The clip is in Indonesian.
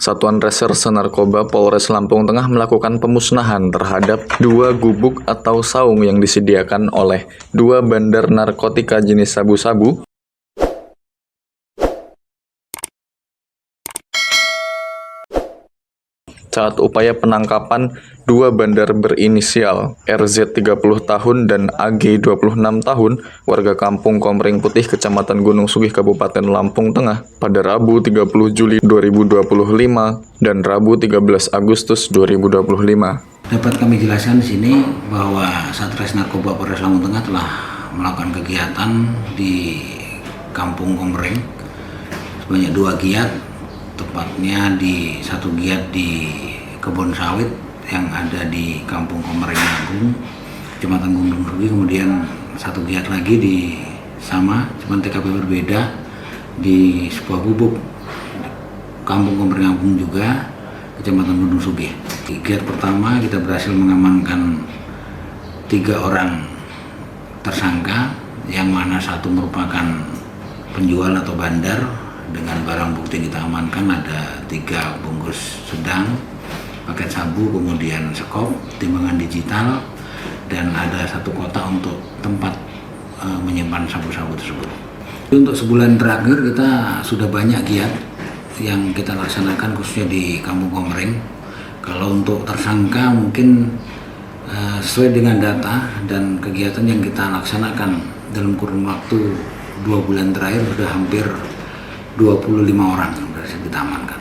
Satuan Reserse Narkoba Polres Lampung Tengah melakukan pemusnahan terhadap 2 gubuk atau saung yang disediakan oleh 2 bandar narkotika jenis sabu-sabu saat upaya penangkapan 2 bandar berinisial RZ 30 tahun dan AG 26 tahun warga Kampung Komering Putih, Kecamatan Gunung Sugih, Kabupaten Lampung Tengah pada Rabu 30 Juli 2025 dan Rabu 13 Agustus 2025. Dapat kami jelaskan di sini bahwa Satres Narkoba Polres Lampung Tengah telah melakukan kegiatan di Kampung Komering sebanyak 2 giat, tepatnya di 1 giat di kebun sawit yang ada di Kampung Komering Agung, Kecamatan Gunung Sugih, kemudian 1 giat lagi di cuman TKP berbeda di sebuah gubuk Kampung Komering Agung juga, Kecamatan Gunung Sugih. Di giat pertama kita berhasil mengamankan 3 orang tersangka, yang mana 1 merupakan penjual atau bandar dengan barang bukti yang kita amankan ada 3 bungkus sedang, paket sabu, kemudian sekop, timbangan digital, dan ada 1 kotak untuk tempat menyimpan sabu-sabu tersebut. Untuk sebulan terakhir kita sudah banyak giat yang kita laksanakan khususnya di Kampung Komering. Kalau untuk tersangka mungkin sesuai dengan data dan kegiatan yang kita laksanakan dalam kurun waktu 2 bulan terakhir sudah hampir 25 orang yang berhasil kita amankan.